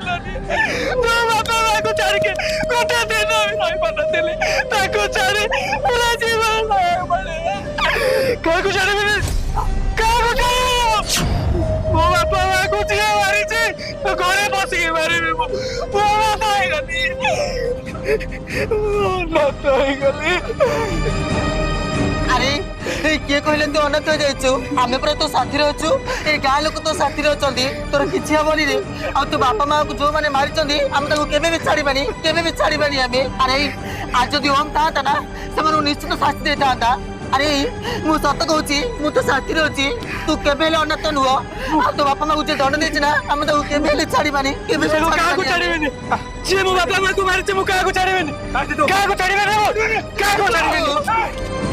तो बापा माँ को छाड़ के गोटे दिन रही पारे ताको छाड़े पूरा जीवन क्या को छाड़े क्या को छाड़े मो बापा माँ को जी मारी तो घरे बसिक मारे मो बापा गली अरे किए कहले तू अनाथ हो जाइछु आमे पर तो साथी रहछु ए गाँ लोक तो साथी रहछंदी तोर किछि हबनी रे आ तो बापा माँ को जो माने मारिछंदी हम ताको केबे भी छाड़ीबानी आमे अरे आज जदि हम था ना से निश्चित शास्ति देता अरे मु सत कहूची मु तो साथी रहछि तू केबे ले अनाथ नुह आ तो बापा माँ को जे दंड देछि ना हम ताको केबे ले छाड़ीबानी केबे से का को छाड़ीबेनी जे मो बापा माँ को मारिছে मु का को छाड़ीबेनी का को छाड़ीबेनी का को छाड़ीबेनी